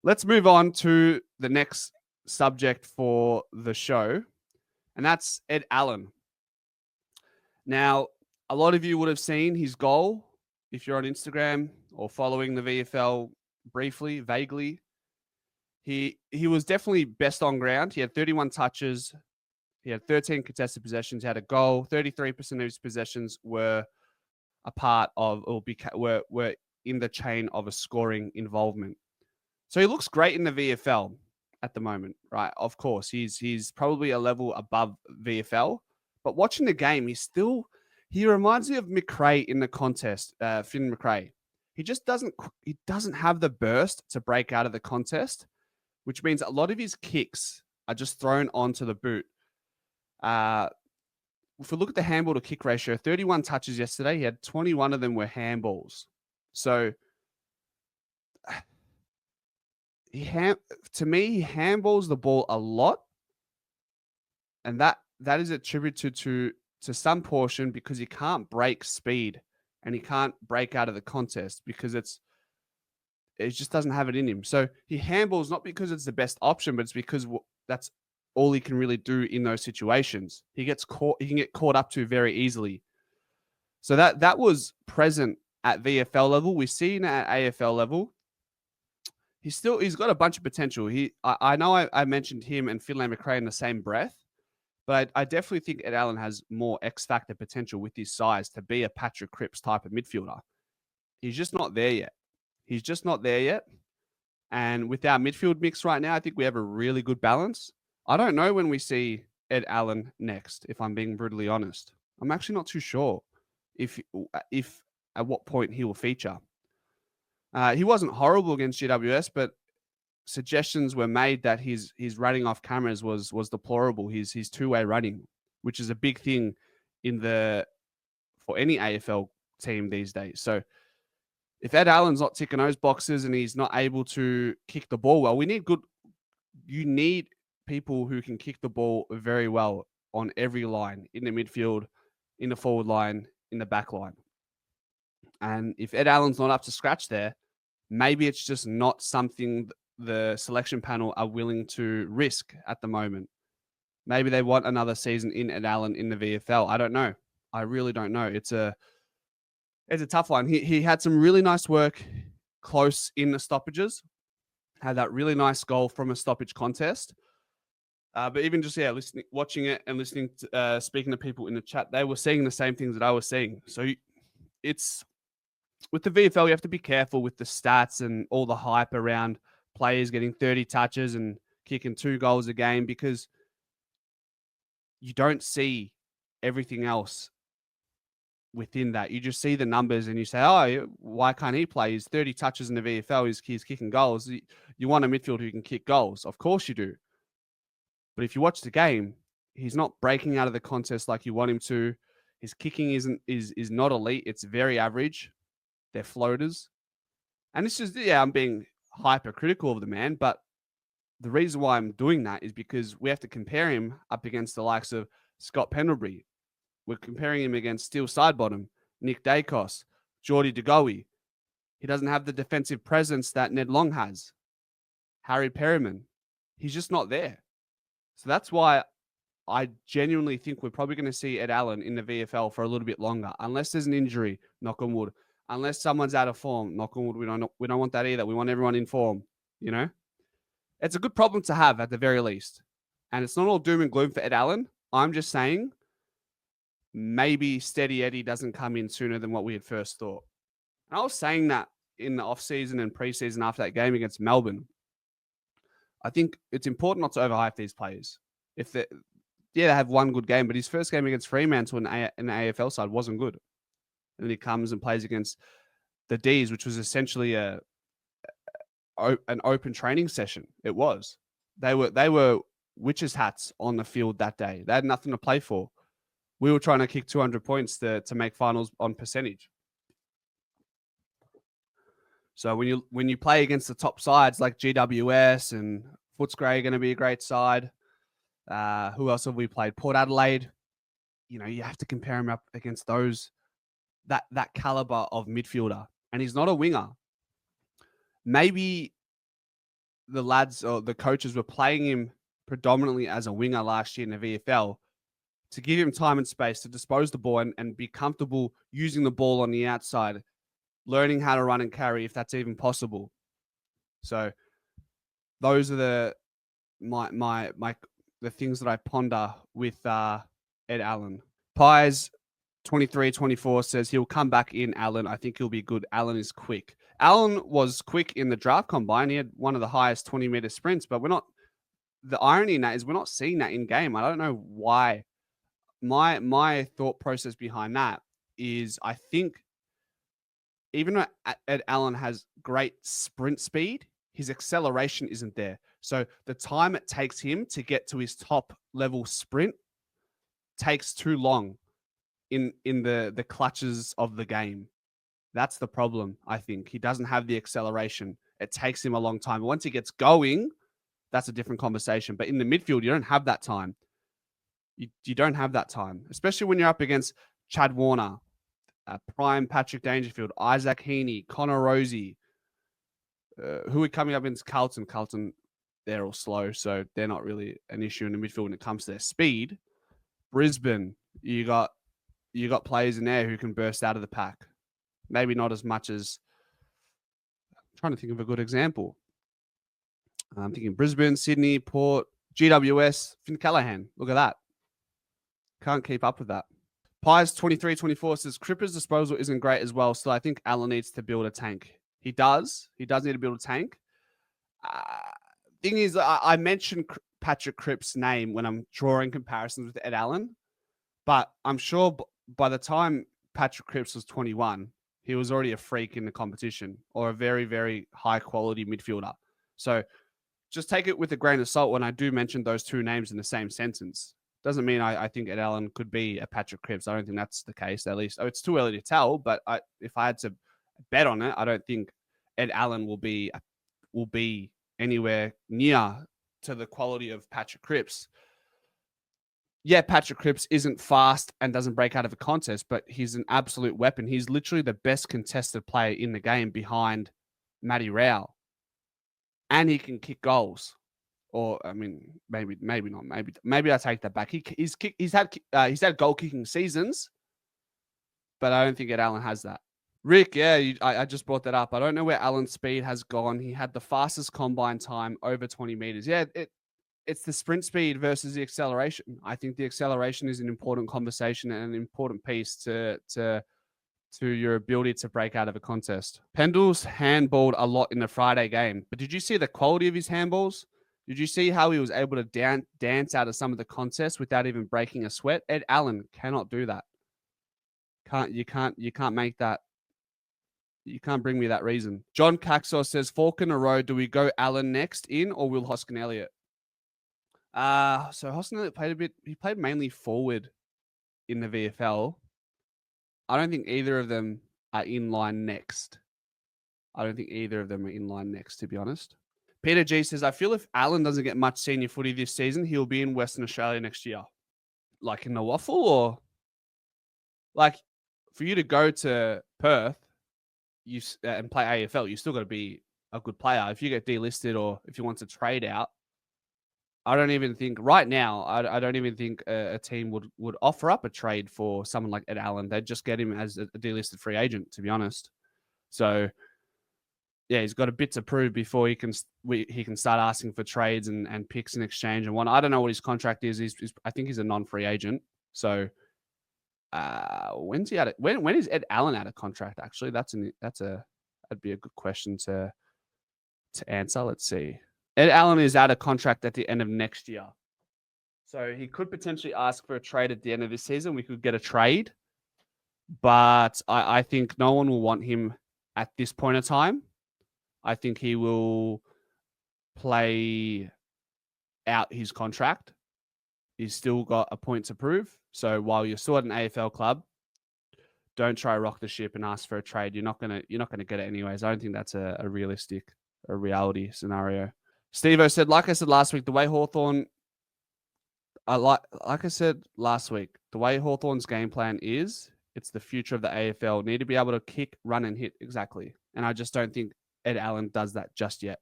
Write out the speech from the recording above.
Let's move on to the next subject for the show, and that's Ed Allan. Now, a lot of you would have seen his goal if you're on Instagram or following the VFL briefly, vaguely. He was definitely best on ground. He had 31 touches. He had 13 contested possessions. He had a goal. 33% of his possessions were a part of or were in the chain of a scoring involvement. So he looks great in the VFL at the moment, right? Of course, he's probably a level above VFL, but watching the game, he reminds me of Macrae in the contest, Finlay Macrae. He doesn't have the burst to break out of the contest, which means a lot of his kicks are just thrown onto the boot. If we look at the handball to kick ratio, 31 touches yesterday, he had 21 of them were handballs. So to me, he handballs the ball a lot, and that is attributed to some portion because he can't break speed and he can't break out of the contest because it just doesn't have it in him. So he handballs not because it's the best option, but it's because that's all he can really do in those situations. He can get caught up to very easily. So that was present at VFL level. We've seen at AFL level. He's got a bunch of potential. I know I mentioned him and Finlay Macrae in the same breath, but I definitely think Ed Allan has more X factor potential with his size to be a Patrick Cripps type of midfielder. He's just not there yet. And with our midfield mix right now, I think we have a really good balance. I don't know when we see Ed Allan next, if I'm being brutally honest. I'm actually not too sure if at what point he will feature. He wasn't horrible against GWS, but suggestions were made that his running off cameras was deplorable. His two-way running, which is a big thing for any AFL team these days. So if Ed Allan's not ticking those boxes and he's not able to kick the ball well, you need people who can kick the ball very well on every line, in the midfield, in the forward line, in the back line. And if Ed Allan's not up to scratch there, maybe it's just not something the selection panel are willing to risk at the moment. Maybe they want another season in Ed Allan in the VFL. I don't know. I really don't know. It's a tough one. He had some really nice work close in the stoppages. Had that really nice goal from a stoppage contest. But even just watching it and listening to speaking to people in the chat, they were seeing the same things that I was seeing. So it's with the VFL, you have to be careful with the stats and all the hype around players getting 30 touches and kicking 2 goals a game because you don't see everything else within that. You just see the numbers and you say, oh, why can't he play? He's 30 touches in the VFL. He's kicking goals. You want a midfielder who can kick goals. Of course you do. But if you watch the game, he's not breaking out of the contest like you want him to. His kicking is not elite. It's very average. They're floaters. And it's just, I'm being hypercritical of the man, but the reason why I'm doing that is because we have to compare him up against the likes of Scott Pendlebury. We're comparing him against Steele Sidebottom, Nick Dacos, Geordie DeGoey. He doesn't have the defensive presence that Ned Long has. Harry Perryman. He's just not there. So that's why I genuinely think we're probably going to see Ed Allan in the VFL for a little bit longer, unless there's an injury, knock on wood. Unless someone's out of form, knock on wood. We don't want that either. We want everyone in form, you know? It's a good problem to have at the very least. And it's not all doom and gloom for Ed Allan. I'm just saying maybe Steady Eddie doesn't come in sooner than what we had first thought. And I was saying that in the off-season and pre-season after that game against Melbourne. I think it's important not to overhype these players. They have one good game, but his first game against Fremantle in the AFL side wasn't good. And then he comes and plays against the D's, which was essentially an open training session. It was. They were witches' hats on the field that day. They had nothing to play for. We were trying to kick 200 points to make finals on percentage. So when you play against the top sides like GWS and Footscray are going to be a great side. Who else have we played? Port Adelaide. You have to compare him up against those that caliber of midfielder, and he's not a winger. Maybe the lads or the coaches were playing him predominantly as a winger last year in the VFL to give him time and space to dispose the ball and be comfortable using the ball on the outside, learning how to run and carry if that's even possible. So those are the things that I ponder with Ed Allan. Pies 23-24 says he'll come back in Allan. I think he'll be good. Allan is quick. Allan was quick in the draft combine. He had one of the highest 20-meter sprints, but the irony in that is we're not seeing that in game. I don't know why. My thought process behind that is I think even though Ed Allan has great sprint speed, his acceleration isn't there. So the time it takes him to get to his top level sprint takes too long in the clutches of the game. That's the problem, I think. He doesn't have the acceleration. It takes him a long time. Once he gets going, that's a different conversation. But in the midfield, you don't have that time. You don't have that time, especially when you're up against Chad Warner, prime Patrick Dangerfield, Isaac Heaney, Connor Rosie, who are coming up against Carlton. Carlton, they're all slow, so they're not really an issue in the midfield when it comes to their speed. Brisbane, you got players in there who can burst out of the pack. Maybe not as much as... I'm trying to think of a good example. I'm thinking Brisbane, Sydney, Port, GWS, Finn Callaghan. Look at that. Can't keep up with that. Pies 23-24 says Cripper's disposal isn't great as well. So I think Allan needs to build a tank. He does. He does need to build a tank. Thing is, I mentioned Patrick Cripps' name when I'm drawing comparisons with Ed Allan, but I'm sure by the time Patrick Cripps was 21, he was already a freak in the competition or a very, very high quality midfielder. So just take it with a grain of salt when I do mention those two names in the same sentence. Doesn't mean I think Ed Allan could be a Patrick Cripps. I don't think that's the case, at least. It's too early to tell, but if I had to bet on it, I don't think Ed Allan will be anywhere near to the quality of Patrick Cripps. Yeah, Patrick Cripps isn't fast and doesn't break out of a contest, but he's an absolute weapon. He's literally the best contested player in the game behind Matty Rowell. And he can kick goals. Or, I mean, maybe not. Maybe I take that back. He's had goal kicking seasons, but I don't think Ed Allan has that. Rick, yeah, I just brought that up. I don't know where Allan's speed has gone. He had the fastest combine time over 20 meters. Yeah, it's the sprint speed versus the acceleration. I think the acceleration is an important conversation and an important piece to your ability to break out of a contest. Pendle's handballed a lot in the Friday game, but did you see the quality of his handballs? Did you see how he was able to dance out of some of the contests without even breaking a sweat? Ed Allan cannot do that. You can't make that. You can't bring me that reason. John Caxor says, fork in a row. Do we go Allan next in or will Hoskin Elliott? So Hoskin Elliott he played mainly forward in the VFL. I don't think either of them are in line next. To be honest. Peter G says, I feel if Allan doesn't get much senior footy this season, he'll be in Western Australia next year. Like in the waffle, or like for you to go to Perth and play AFL, you still got to be a good player. If you get delisted or if you want to trade out, I don't even think right now, I don't even think a team would offer up a trade for someone like Ed Allan. They'd just get him as a delisted free agent, to be honest. So yeah, he's got a bit to prove before he can start asking for trades and picks in exchange and whatnot. I don't know what his contract is. I think he's a non-free agent. So when's he out? When is Ed Allan out of contract? Actually, that'd be a good question to answer. Let's see. Ed Allan is out of contract at the end of next year, so he could potentially ask for a trade at the end of this season. We could get a trade, but I think no one will want him at this point in time. I think he will play out his contract. He's still got a point to prove. So while you're still at an AFL club, don't try to rock the ship and ask for a trade. You're not gonna get it anyways. I don't think that's a reality scenario. Steve-O said, like I said last week, the way Hawthorn's game plan is, it's the future of the AFL. Need to be able to kick, run, and hit exactly. And I just don't think Ed Allan does that just yet.